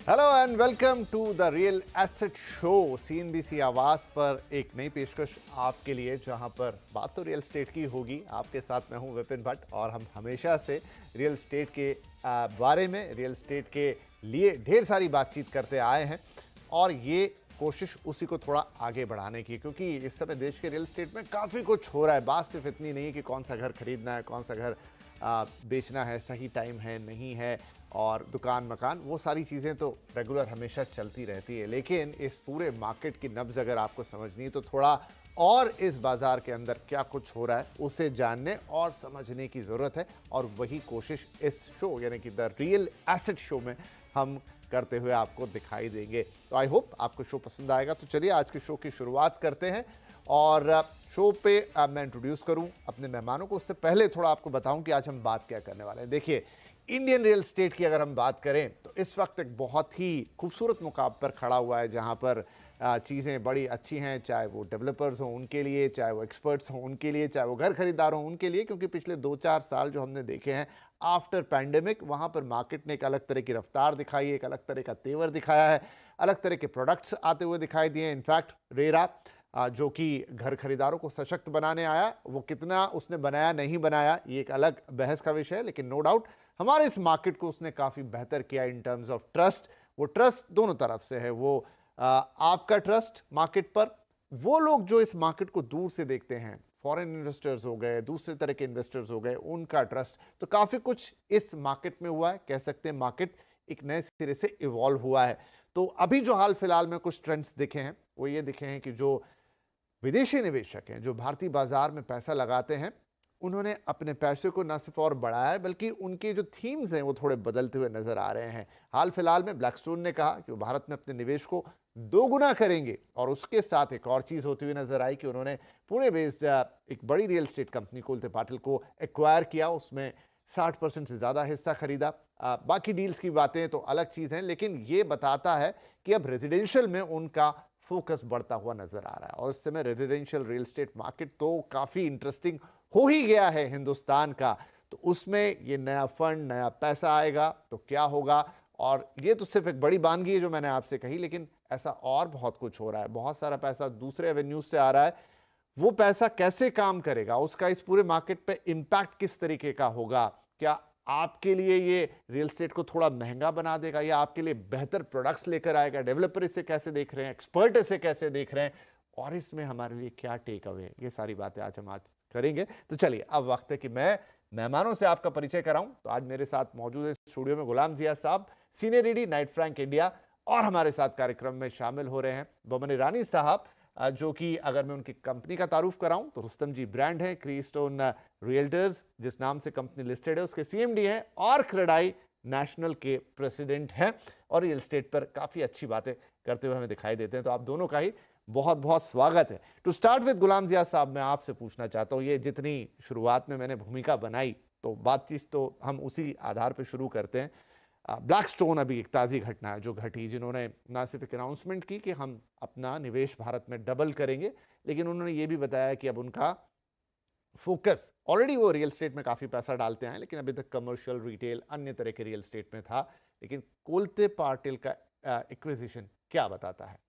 Hello and welcome to the real asset show. CNBC Awaaz पर एक नई पेशकश आपके लिए, जहां पर बात तो रियल एस्टेट की होगी। आपके साथ मैं हूं विपिन भट्ट और हम हमेशा से रियल एस्टेट के बारे में, रियल एस्टेट के लिए ढेर सारी बातचीत करते आए हैं और ये कोशिश उसी को थोड़ा आगे बढ़ाने की, क्योंकि इस समय देश के रियल एस्टेट में काफ़ी कुछ हो रहा है। बात सिर्फ इतनी नहीं है कि कौन सा घर खरीदना है, कौन सा घर बेचना है, सही टाइम है नहीं है, और दुकान मकान, वो सारी चीज़ें तो रेगुलर हमेशा चलती रहती है। लेकिन इस पूरे मार्केट की नब्ज़ अगर आपको समझनी है तो थोड़ा और इस बाज़ार के अंदर क्या कुछ हो रहा है उसे जानने और समझने की ज़रूरत है, और वही कोशिश इस शो यानी कि द रियल एसेट शो में हम करते हुए आपको दिखाई देंगे। तो आई होप आपको शो पसंद आएगा। तो चलिए आज के शो की शुरुआत करते हैं और शो पे मैं इंट्रोड्यूस करूं अपने मेहमानों को। उससे पहले थोड़ा आपको बताऊं कि आज हम बात क्या करने वाले हैं। देखिए, इंडियन रियल एस्टेट की अगर हम बात करें तो इस वक्त एक बहुत ही खूबसूरत मुकाम पर खड़ा हुआ है, जहां पर चीज़ें बड़ी अच्छी हैं, चाहे वो डेवलपर्स हों उनके लिए, चाहे वो एक्सपर्ट्स हों उनके लिए, चाहे वो घर खरीदार हों उनके लिए। क्योंकि पिछले 2-4 साल जो हमने देखे हैं आफ्टर पैंडेमिक, वहाँ पर मार्केट ने एक अलग तरह की रफ्तार दिखाई है, एक अलग तरह का तेवर दिखाया है, अलग तरह के प्रोडक्ट्स आते हुए दिखाई दिए। इनफैक्ट रेरा जो कि घर खरीदारों को सशक्त बनाने आया, वो कितना उसने बनाया नहीं बनाया ये एक अलग बहस का विषय है, लेकिन नो डाउट हमारे इस मार्केट को उसने काफ़ी बेहतर किया इन टर्म्स ऑफ ट्रस्ट। वो ट्रस्ट दोनों तरफ से है, वो आपका ट्रस्ट मार्केट पर, वो लोग जो इस मार्केट को दूर से देखते हैं, फॉरेन इन्वेस्टर्स हो गए, दूसरे तरह के इन्वेस्टर्स हो गए, उनका ट्रस्ट। तो काफ़ी कुछ इस मार्केट में हुआ है, कह सकते हैं मार्केट एक नए सिरे से इवॉल्व हुआ है। तो अभी जो हाल फिलहाल में कुछ ट्रेंड्स दिखे हैं वो ये दिखे हैं कि जो विदेशी निवेशक हैं, जो भारतीय बाजार में पैसा लगाते हैं, उन्होंने अपने पैसे को न सिर्फ और बढ़ाया है बल्कि उनके जो थीम्स हैं वो थोड़े बदलते हुए नजर आ रहे हैं। हाल फिलहाल में ब्लैकस्टोन ने कहा कि वो भारत में अपने निवेश को दोगुना करेंगे, और उसके साथ एक और चीज होती हुई नजर आई कि उन्होंने पुणे बेस्ड एक बड़ी real estate company Kolte Patil को एक्वायर किया, उसमें 60% से ज्यादा हिस्सा खरीदा। बाकी डील्स की बातें तो अलग चीज हैं, लेकिन ये बताता है कि अब रेजिडेंशियल में उनका फोकस बढ़ता हुआ नजर आ रहा है। और इस समय रेजिडेंशियल रियल एस्टेट मार्केट तो काफी इंटरेस्टिंग हो ही गया है हिंदुस्तान का। तो उसमें ये नया फंड, नया पैसा आएगा तो क्या होगा। और ये तो सिर्फ एक बड़ी बानगी है जो मैंने आपसे कही, लेकिन ऐसा और बहुत कुछ हो रहा है। बहुत सारा पैसा दूसरे एवेन्यूज से आ रहा है। वो पैसा कैसे काम करेगा, उसका इस पूरे मार्केट पे इंपैक्ट किस तरीके का होगा, क्या आपके लिए ये रियल एस्टेट को थोड़ा महंगा बना देगा या आपके लिए बेहतर प्रोडक्ट्स लेकर आएगा, डेवलपर इसे कैसे देख रहे हैं, एक्सपर्ट इसे कैसे देख रहे हैं, और इसमें हमारे लिए क्या टेक अवे है, ये सारी बातें आज हम आज करेंगे। तो चलिए अब वक्त है कि मैं मेहमानों से आपका परिचय कराऊं। तो आज मेरे साथ मौजूद है स्टूडियो में गुलाम जिया साहब, senior ED Knight Frank India, और हमारे साथ कार्यक्रम में शामिल हो रहे हैं बमन ईरानी साहब, जो कि अगर मैं उनकी कंपनी का तारुफ कराऊं तो रुस्तम जी ब्रांड है, क्रीस्टोन रियल्टर्स जिस नाम से कंपनी लिस्टेड है उसके सीएमडी हैं, और क्रेडाई नेशनल के प्रेसिडेंट हैं, और रियल एस्टेट पर काफी अच्छी बातें करते हुए हमें दिखाई देते हैं। तो आप दोनों का ही बहुत बहुत स्वागत है। टू स्टार्ट विद गुलाम जिया साहब, मैं आपसे पूछना चाहता हूं, ये जितनी शुरुआत में मैंने भूमिका बनाई तो बातचीत तो हम उसी आधार पर शुरू करते हैं। ब्लैकस्टोन अभी एक ताज़ी घटना है जो घटी, जिन्होंने ना सिर्फ एक अनाउंसमेंट की कि हम अपना निवेश भारत में डबल करेंगे, लेकिन उन्होंने ये भी बताया कि अब उनका फोकस, ऑलरेडी वो रियल एस्टेट में काफ़ी पैसा डालते हैं लेकिन अभी तक कमर्शियल, रिटेल, अन्य तरह के रियल एस्टेट में था, लेकिन कोलते पाटिल का एक्विजिशन क्या बताता है?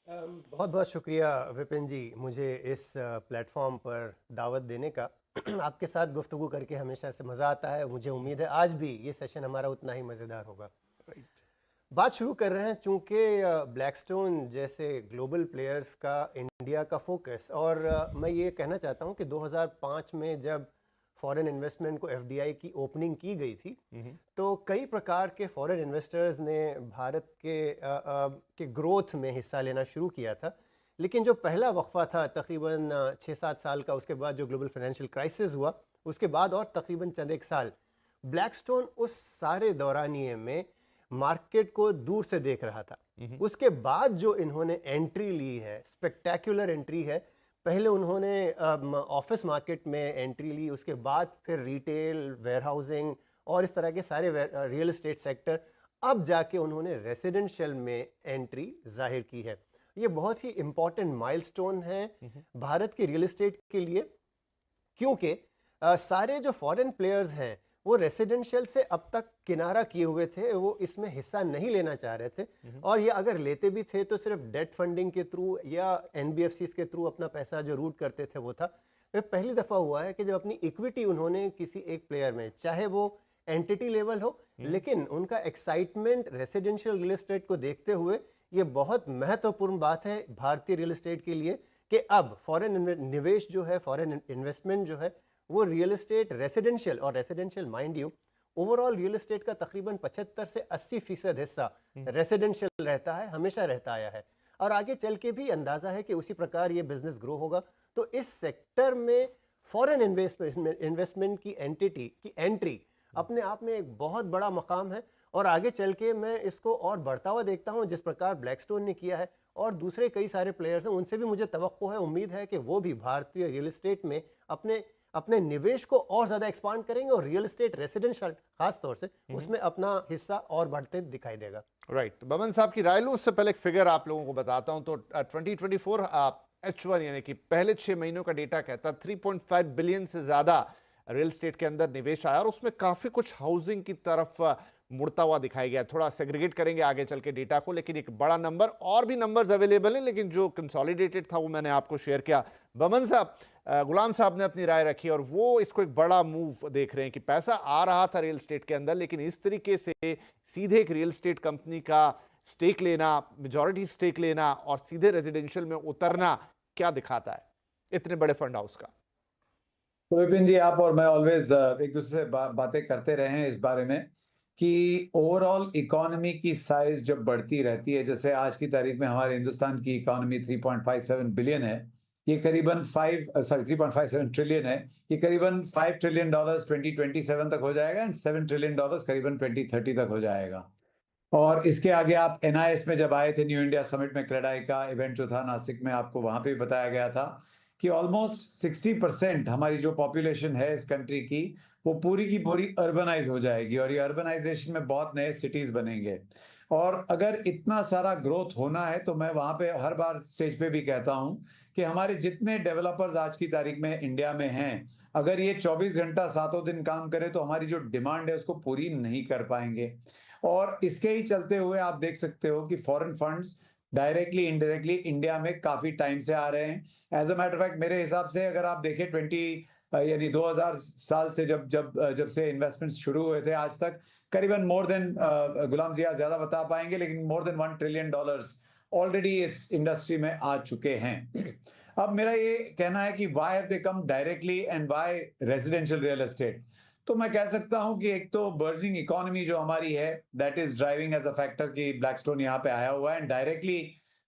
बहुत बहुत शुक्रिया विपिन जी, मुझे इस प्लेटफॉर्म पर दावत देने का। आपके साथ गुफ्तगू करके हमेशा से मज़ा आता है। मुझे उम्मीद है आज भी ये सेशन हमारा उतना ही मज़ेदार होगा। बात शुरू कर रहे हैं, चूंकि ब्लैकस्टोन जैसे ग्लोबल प्लेयर्स का इंडिया का फोकस, और मैं ये कहना चाहता हूं कि 2005 में जब फॉरेन इन्वेस्टमेंट को एफडीआई की ओपनिंग की गई थी, तो कई प्रकार के फॉरेन इन्वेस्टर्स ने भारत के ग्रोथ में हिस्सा लेना शुरू किया था। लेकिन जो पहला वक्फा था तकरीबन 6-7 साल का, उसके बाद जो ग्लोबल फाइनेंशियल क्राइसिस हुआ उसके बाद और तकरीबन चंद एक साल, ब्लैकस्टोन उस सारे दौरानिए में मार्केट को दूर से देख रहा था। उसके बाद जो इन्होंने एंट्री ली है, स्पेक्टेकुलर एंट्री है। पहले उन्होंने ऑफिस मार्केट में एंट्री ली, उसके बाद फिर रिटेल, वेयरहाउसिंग और इस तरह के सारे रियल एस्टेट सेक्टर, अब जाके उन्होंने रेसिडेंशियल में एंट्री जाहिर की है। ये बहुत ही इंपॉर्टेंट माइलस्टोन है भारत के रियल एस्टेट के लिए, क्योंकि सारे जो फॉरेन प्लेयर्स हैं वो रेसिडेंशियल से अब तक किनारा किए हुए थे, वो इसमें हिस्सा नहीं लेना चाह रहे थे। और ये अगर लेते भी थे तो सिर्फ डेट फंडिंग के थ्रू या एनबीएफसीज के थ्रू अपना पैसा जो रूट करते थे वो था। ये पहली दफ़ा हुआ है कि जब अपनी इक्विटी उन्होंने किसी एक प्लेयर में, चाहे वो एंटिटी लेवल हो, लेकिन उनका एक्साइटमेंट रेसिडेंशियल रियल एस्टेट को देखते हुए ये बहुत महत्वपूर्ण बात है भारतीय रियल एस्टेट के लिए कि अब फॉरेन निवेश जो है, फॉरेन इन्वेस्टमेंट जो है, वो रियल एस्टेट रेसिडेंशियल, और residential mind you overall real estate का तकरीबन 75 से 80% हिस्सा रेसिडेंशियल रहता है, हमेशा रहता आया है। और आगे चल के भी अंदाजा है कि उसी प्रकार ये बिजनेस ग्रो होगा। तो इस सेक्टर में फॉरेन इन्वेस्टमेंट की एंट्री अपने आप में एक बहुत बड़ा मकाम है। और आगे चल के मैं इसको और बढ़ता हुआ देखता हूं, जिस प्रकार ब्लैकस्टोन ने किया है और दूसरे कई सारे प्लेयर्स हैं, उनसे भी मुझे तवक्को है, उम्मीद है कि वो भी भारतीय रियल एस्टेट में अपने अपने निवेश को और ज्यादा एक्सपांड करेंगे और रियल एस्टेट रेसिडेंशियल खास तौर से उसमें अपना हिस्सा और बढ़ते दिखाई देगा। राइट, बमन साहब की राय लूं उससे पहले एक फिगर आप लोगों को बताता हूं। तो 2024 H1 यानी कि पहले 6 महीनों का डेटा कहता है 3.5 बिलियन से ज्यादा रियल एस्टेट के अंदर निवेश आया और उसमें काफी कुछ हाउसिंग की तरफ मुड़ता हुआ दिखाई गया। थोड़ा सेग्रीगेट करेंगे आगे चल के डेटा को, लेकिन एक बड़ा नंबर, और भी नंबर्स अवेलेबल हैं, लेकिन जो कंसोलिडेटेड था वो मैंने आपको शेयर किया। बमन साहब, गुलाम साहब ने अपनी राय रखी और वो इसको एक बड़ा मूव देख रहे हैं कि पैसा आ रहा था रियल एस्टेट के अंदर, लेकिन इस तरीके से सीधे एक रियल एस्टेट कंपनी का स्टेक लेना, मेजॉरिटी स्टेक लेना और सीधे रेजिडेंशियल में उतरना क्या दिखाता है इतने बड़े फंड हाउस का? तो विपिन जी, आप और मैं ऑलवेज एक दूसरे से बातें करते रहे हैं इस बारे में कि ओवरऑल इकोनॉमी की साइज जब बढ़ती रहती है, जैसे आज की तारीख में हमारे हिंदुस्तान की इकोनॉमी 3.57 बिलियन है, ये करीबन 3.57 ट्रिलियन है, ये करीबन $5 ट्रिलियन 2027 तक हो जाएगा एंड $7 ट्रिलियन करीबन 2030 तक हो जाएगा। और इसके आगे आप NIS में जब आए थे, न्यू इंडिया समिट में, क्रेडाई का इवेंट जो था नासिक में, आपको वहां पे भी बताया गया था कि ऑलमोस्ट 60% हमारी जो पॉपुलेशन है इस कंट्री की, वो पूरी की पूरी अर्बनाइज हो जाएगी और ये अर्बनाइजेशन में बहुत नए सिटीज बनेंगे। और अगर इतना सारा ग्रोथ होना है तो मैं वहां पे हर बार स्टेज पे भी कहता हूं कि हमारे जितने डेवलपर्स आज की तारीख में इंडिया में हैं, अगर ये 24 घंटा सातों दिन काम करे तो हमारी जो डिमांड है उसको पूरी नहीं कर पाएंगे। और इसके ही चलते हुए आप देख सकते हो कि foreign funds directly indirectly India में काफी टाइम से आ रहे हैं। एज अ मैटर फैक्ट मेरे हिसाब से अगर आप देखें 20 2000 साल से जब से इन्वेस्टमेंट्स शुरू हुए थे आज तक, करीबन मोर देन, गुलाम जी ज्यादा बता पाएंगे, लेकिन मोर देन $1 ट्रिलियन ऑलरेडी इस इंडस्ट्री में आ चुके हैं। अब मेरा ये कहना है कि why have they come directly and why residential real estate. तो मैं कह सकता हूं कि एक तो बर्जिंग इकोनॉमी जो हमारी है, that is driving as a factor कि ब्लैकस्टोन यहाँ पे आया हुआ है and directly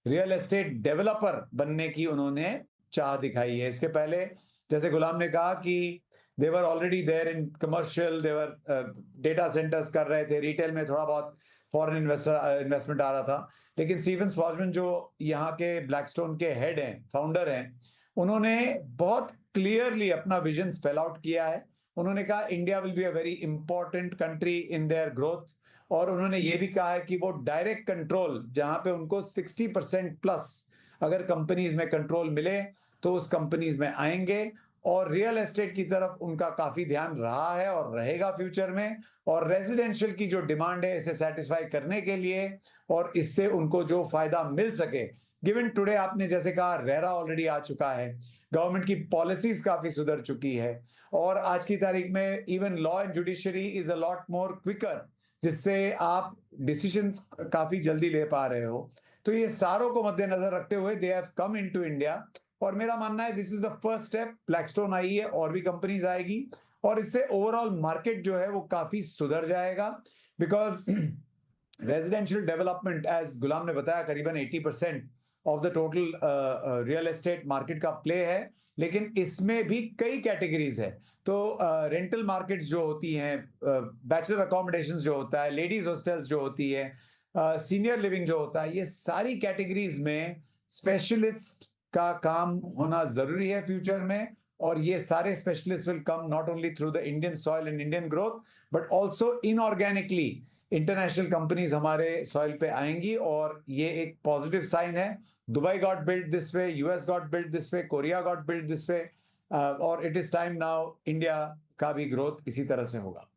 real estate developer बनने की उन्होंने चाह दिखाई है। इसके पहले जैसे गुलाम ने कहा कि they were already there in commercial, they were data centers कर रहे थे, रिटेल में थोड़ा बहुत फॉरेन इन्वेस्टमेंट आ रहा था, लेकिन स्टीवन स्वार्जमैन जो यहाँ के ब्लैकस्टोन के हेड हैं, फाउंडर हैं, उन्होंने बहुत क्लियरली अपना विजन स्पेल आउट किया है। उन्होंने कहा India will be a very important country in their growth, और उन्होंने ये भी कहा है कि वो डायरेक्ट कंट्रोल, जहां पे उनको 60% प्लस अगर कंपनीज में कंट्रोल मिले तो उस कंपनीज में आएंगे। और रियल एस्टेट की तरफ उनका काफी ध्यान रहा है और रहेगा फ्यूचर में, और रेजिडेंशियल की जो डिमांड है इसे सेटिस्फाई करने के लिए और इससे उनको जो फायदा मिल सके, गिवन टुडे आपने जैसे कहा रेरा ऑलरेडी आ चुका है, गवर्नमेंट की पॉलिसीज काफी सुधर चुकी है, और आज की तारीख में even law and judiciary is a lot more quicker, जिससे आप डिसीजंस काफी जल्दी ले पा रहे हो। तो ये सारों को मद्देनजर रखते हुए they have come into India, और मेरा मानना है this is the first step. Blackstone आई है, और भी कंपनीज आएगी, और इससे ओवरऑल मार्केट जो है वो काफी सुधर जाएगा, बिकॉज रेजिडेंशियल डेवलपमेंट, एज गुलाम ने बताया, करीबन 80% of the total real estate market का प्ले है, लेकिन इसमें भी कई कैटेगरीज है। तो रेंटल मार्केट्स जो होती हैं, बैचलर अकोमोडेशंस जो होता है, लेडीज हॉस्टल्स जो होती है, सीनियर लिविंग जो होता है, ये सारी कैटेगरीज में स्पेशलिस्ट का काम होना जरूरी है फ्यूचर में। और ये सारे specialist will come not only through the Indian soil and Indian growth, but also inorganically international companies हमारे सॉइल पे आएंगी, और ये एक पॉजिटिव साइन है। Dubai got built this way, US got built this way, Korea got built this way, और it is time now India का भी ग्रोथ इसी तरह से होगा।